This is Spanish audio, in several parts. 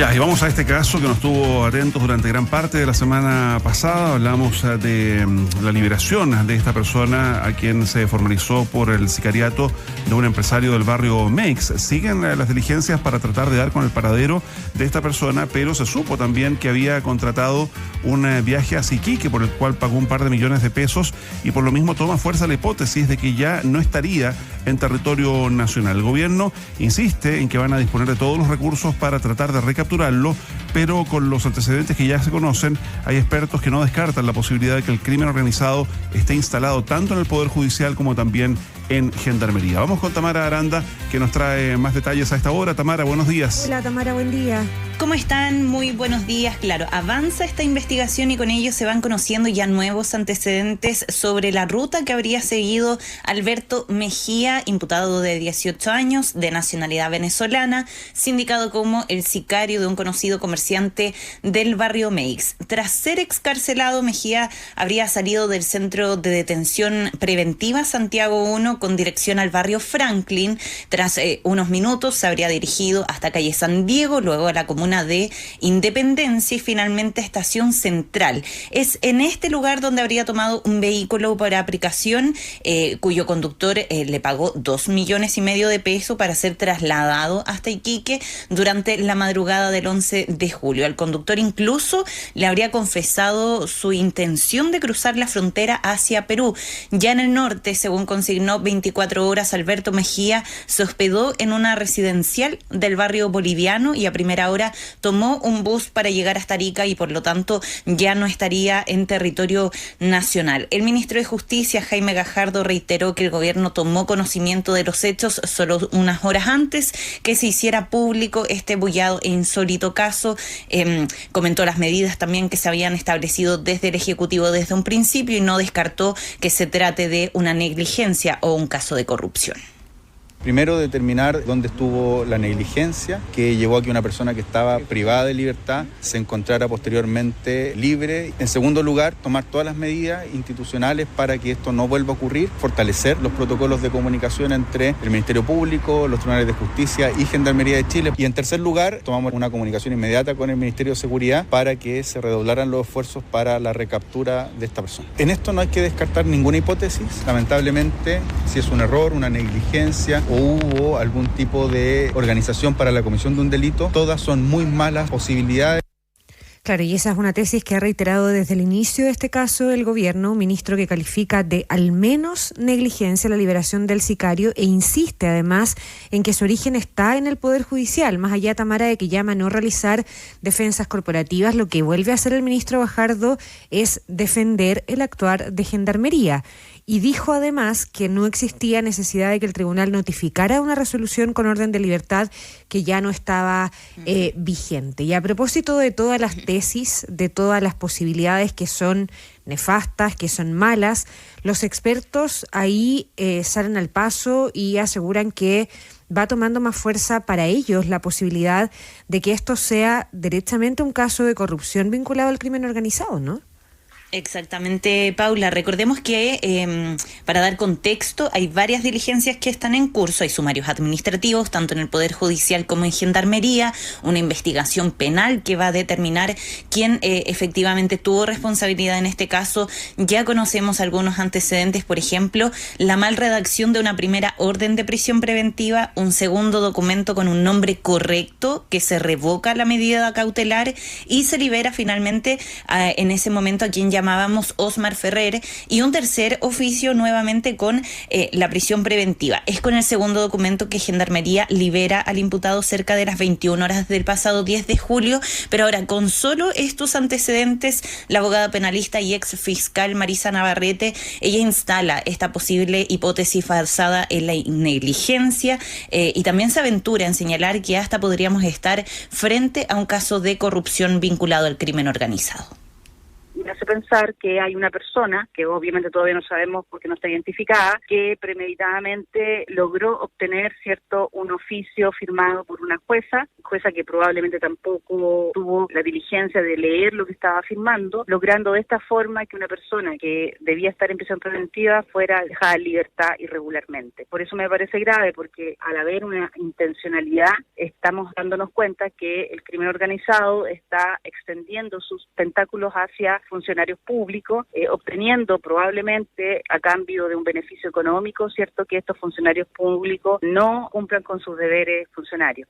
Ya, y vamos a este caso que nos tuvo atentos durante gran parte de la semana pasada. Hablamos de la liberación de esta persona a quien se formalizó por el sicariato de un empresario del barrio Meix. Siguen las diligencias para tratar de dar con el paradero de esta persona, pero se supo también que había contratado un viaje a Iquique por el cual pagó un par de millones de pesos y por lo mismo toma fuerza la hipótesis de que ya no estaría en territorio nacional. El gobierno insiste en que van a disponer de todos los recursos para tratar de recapturarlo, pero con los antecedentes que ya se conocen, hay expertos que no descartan la posibilidad de que el crimen organizado esté instalado tanto en el Poder Judicial como también en Gendarmería. Vamos con Tamara Aranda, que nos trae más detalles a esta hora. Tamara, buenos días. Hola Tamara, buen día. ¿Cómo están? Muy buenos días. Claro, avanza esta investigación y con ello se van conociendo ya nuevos antecedentes sobre la ruta que habría seguido Alberto Mejía, imputado de 18 años, de nacionalidad venezolana, sindicado como el sicario de un conocido comerciante del barrio Meix. Tras ser excarcelado, Mejía habría salido del centro de detención preventiva Santiago 1 con dirección al barrio Franklin. Tras unos minutos se habría dirigido hasta calle San Diego, luego a la comuna de Independencia y finalmente Estación Central. Es en este lugar donde habría tomado un vehículo por aplicación cuyo conductor le pagó 2,5 millones de pesos para ser trasladado hasta Iquique durante la madrugada del 11 de julio. Al conductor incluso le habría confesado su intención de cruzar la frontera hacia Perú. Ya en el norte, según consignó 24 horas, Alberto Mejía se hospedó en una residencial del barrio boliviano y a primera hora tomó un bus para llegar hasta Arica y por lo tanto ya no estaría en territorio nacional. El ministro de Justicia, Jaime Gajardo, reiteró que el gobierno tomó conocimiento de los hechos solo unas horas antes que se hiciera público este bullado e insólito caso. Comentó las medidas también que se habían establecido desde el Ejecutivo desde un principio y no descartó que se trate de una negligencia o un caso de corrupción. Primero, determinar dónde estuvo la negligencia que llevó a que una persona que estaba privada de libertad se encontrara posteriormente libre. En segundo lugar, tomar todas las medidas institucionales para que esto no vuelva a ocurrir, fortalecer los protocolos de comunicación entre el Ministerio Público, los tribunales de justicia y Gendarmería de Chile. Y en tercer lugar, tomamos una comunicación inmediata con el Ministerio de Seguridad para que se redoblaran los esfuerzos para la recaptura de esta persona. En esto no hay que descartar ninguna hipótesis. Lamentablemente, si es un error, una negligencia o hubo algún tipo de organización para la comisión de un delito, todas son muy malas posibilidades. Claro, y esa es una tesis que ha reiterado desde el inicio de este caso el gobierno, un ministro que califica de al menos negligencia la liberación del sicario e insiste además en que su origen está en el Poder Judicial, más allá, Tamara, de que llama a no realizar defensas corporativas. Lo que vuelve a hacer el ministro Gajardo es defender el actuar de Gendarmería. Y dijo además que no existía necesidad de que el tribunal notificara una resolución con orden de libertad que ya no estaba vigente. Y a propósito de todas las tesis, de todas las posibilidades que son nefastas, que son malas, los expertos ahí salen al paso y aseguran que va tomando más fuerza para ellos la posibilidad de que esto sea derechamente un caso de corrupción vinculado al crimen organizado, ¿no? Exactamente, Paula. Recordemos que para dar contexto hay varias diligencias que están en curso, hay sumarios administrativos tanto en el Poder Judicial como en Gendarmería, una investigación penal que va a determinar quién efectivamente tuvo responsabilidad en este caso. Ya conocemos algunos antecedentes, por ejemplo, la mal redacción de una primera orden de prisión preventiva, un segundo documento con un nombre correcto que se revoca la medida cautelar y se libera finalmente en ese momento a quien llamábamos Osmar Ferrer, y un tercer oficio nuevamente con la prisión preventiva. Es con el segundo documento que Gendarmería libera al imputado cerca de las 21 horas del pasado 10 de julio, pero ahora con solo estos antecedentes, la abogada penalista y ex fiscal Marisa Navarrete, ella instala esta posible hipótesis basada en la negligencia y también se aventura en señalar que hasta podríamos estar frente a un caso de corrupción vinculado al crimen organizado. me hace pensar que hay una persona, que obviamente todavía no sabemos porque no está identificada, que premeditadamente logró obtener, ¿cierto?, un oficio firmado por una jueza que probablemente tampoco tuvo la diligencia de leer lo que estaba firmando, logrando de esta forma que una persona que debía estar en prisión preventiva fuera dejada en libertad irregularmente. Por eso me parece grave, porque al haber una intencionalidad, estamos dándonos cuenta que el crimen organizado está extendiendo sus tentáculos hacia funcionarios públicos, obteniendo probablemente a cambio de un beneficio económico, ¿cierto?, que estos funcionarios públicos no cumplan con sus deberes funcionarios.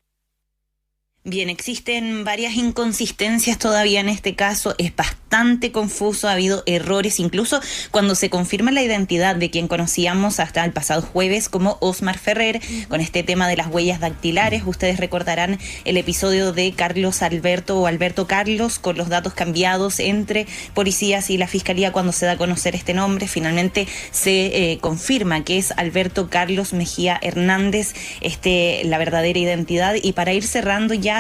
Bien, existen varias inconsistencias todavía en este caso, es bastante confuso, ha habido errores, incluso cuando se confirma la identidad de quien conocíamos hasta el pasado jueves como Osmar Ferrer, con este tema de las huellas dactilares. Ustedes recordarán el episodio de Carlos Alberto o Alberto Carlos, con los datos cambiados entre policías y la fiscalía cuando se da a conocer este nombre. Finalmente se confirma que es Alberto Carlos Mejía Hernández, la verdadera identidad. Y para ir cerrando ya,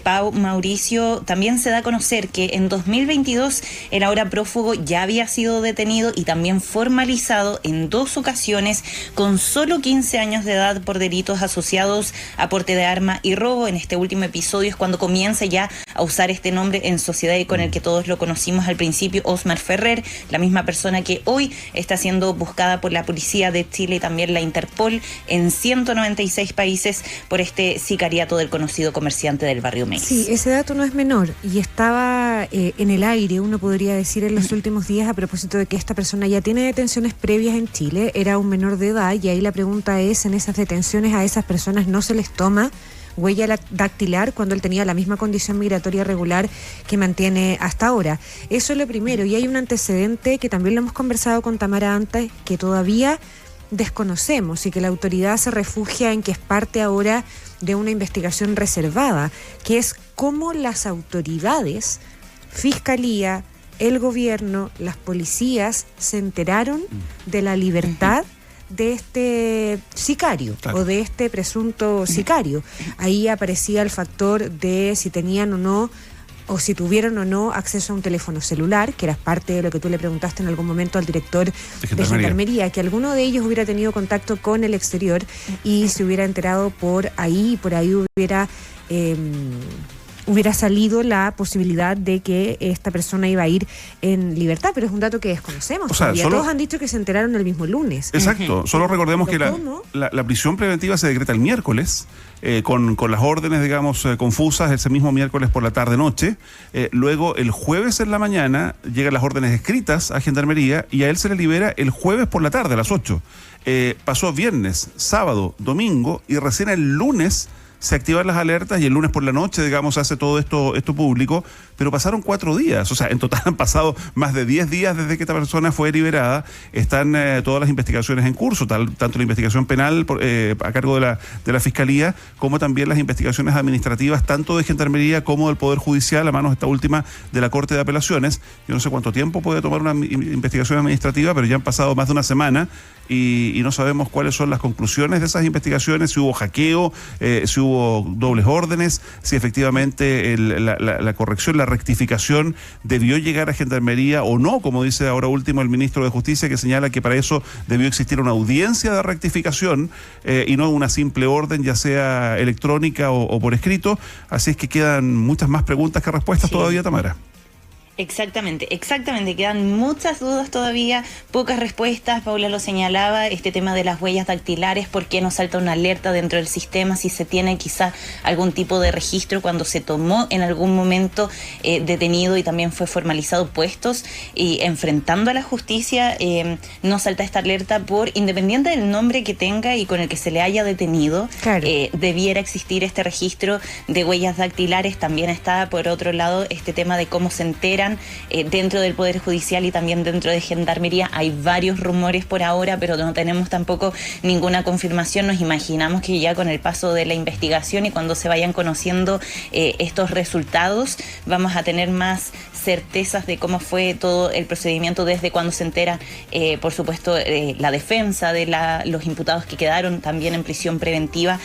Pau, Mauricio, también se da a conocer que en 2022 el ahora prófugo ya había sido detenido y también formalizado en 2 ocasiones con solo 15 años de edad por delitos asociados a porte de arma y robo. En este último episodio es cuando comienza ya a usar este nombre en sociedad y con el que todos lo conocimos al principio, Osmar Ferrer, la misma persona que hoy está siendo buscada por la Policía de Chile y también la Interpol en 196 países por este sicariato del conocido comerciante del barrio Mex. Sí, ese dato no es menor y estaba en el aire, uno podría decir, en los últimos días a propósito de que esta persona ya tiene detenciones previas en Chile, era un menor de edad y ahí la pregunta es, en esas detenciones a esas personas no se les toma huella dactilar cuando él tenía la misma condición migratoria regular que mantiene hasta ahora. Eso es lo primero, y hay un antecedente que también lo hemos conversado con Tamara antes, que todavía desconocemos y que la autoridad se refugia en que es parte ahora de una investigación reservada, que es cómo las autoridades, Fiscalía, el gobierno, las policías se enteraron de la libertad de este sicario, claro, o de este presunto sicario. Ahí aparecía el factor de si tenían o no, o si tuvieron o no acceso a un teléfono celular, que era parte de lo que tú le preguntaste en algún momento al director de Gendarmería, que alguno de ellos hubiera tenido contacto con el exterior y se hubiera enterado por ahí hubiera salido la posibilidad de que esta persona iba a ir en libertad, pero es un dato que desconocemos. O sea, todos han dicho que se enteraron el mismo lunes. Exacto, solo recordemos que la prisión preventiva se decreta el miércoles, con las órdenes, digamos, confusas, ese mismo miércoles por la tarde-noche. Luego, el jueves en la mañana, llegan las órdenes escritas a Gendarmería y a él se le libera el jueves por la tarde, a las 8. Pasó viernes, sábado, domingo y recién el lunes se activan las alertas y el lunes por la noche, digamos, hace todo esto público, pero pasaron 4 días, o sea, en total han pasado más de 10 días desde que esta persona fue liberada. Están todas las investigaciones en curso, tanto la investigación penal a cargo de la Fiscalía, como también las investigaciones administrativas, tanto de Gendarmería como del Poder Judicial, a manos esta última de la Corte de Apelaciones. Yo no sé cuánto tiempo puede tomar una investigación administrativa, pero ya han pasado más de una semana y no sabemos cuáles son las conclusiones de esas investigaciones, si hubo hackeo, si hubo dobles órdenes, si efectivamente la corrección, la rectificación debió llegar a Gendarmería o no, como dice ahora último el ministro de Justicia, que señala que para eso debió existir una audiencia de rectificación y no una simple orden, ya sea electrónica o por escrito. Así es que quedan muchas más preguntas que respuestas todavía, Tamara. Exactamente, quedan muchas dudas todavía, pocas respuestas. Paula lo señalaba, este tema de las huellas dactilares, por qué no salta una alerta dentro del sistema, si se tiene quizá algún tipo de registro cuando se tomó en algún momento detenido y también fue formalizado puestos y enfrentando a la justicia, no salta esta alerta por, independiente del nombre que tenga y con el que se le haya detenido, claro, debiera existir este registro de huellas dactilares. También está por otro lado este tema de cómo se enteran dentro del Poder Judicial y también dentro de Gendarmería. Hay varios rumores por ahora, pero no tenemos tampoco ninguna confirmación. Nos imaginamos que ya con el paso de la investigación y cuando se vayan conociendo estos resultados, vamos a tener más certezas de cómo fue todo el procedimiento desde cuando se entera, por supuesto, la defensa de los imputados que quedaron también en prisión preventiva,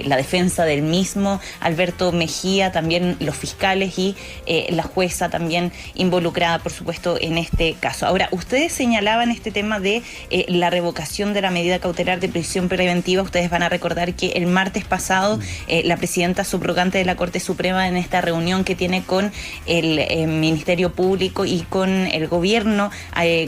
la defensa del mismo Alberto Mejía, también los fiscales y la jueza también involucrada, por supuesto, en este caso. Ahora, ustedes señalaban este tema de la revocación de la medida cautelar de prisión preventiva. Ustedes van a recordar que el martes pasado la presidenta subrogante de la Corte Suprema, en esta reunión que tiene con el Ministerio Público y con el gobierno,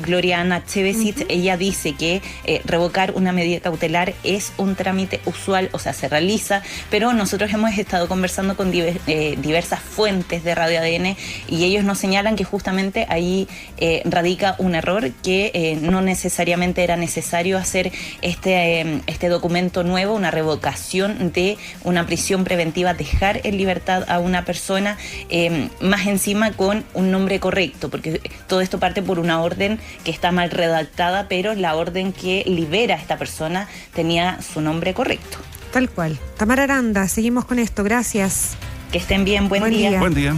Gloria Ana Chevesic, ella dice que revocar una medida cautelar es un trámite usual, o sea, se realiza, pero nosotros hemos estado conversando con diversas fuentes de Radio ADN y ellos nos señalan que justamente ahí radica un error, que no necesariamente era necesario hacer este documento nuevo, una revocación de una prisión preventiva, dejar en libertad a una persona, más encima con un nombre correcto, porque todo esto parte por una orden que está mal redactada, pero la orden que libera a esta persona tenía su nombre correcto. Tal cual. Tamara Aranda, seguimos con esto. Gracias. Que estén bien. Buen día. Buen día.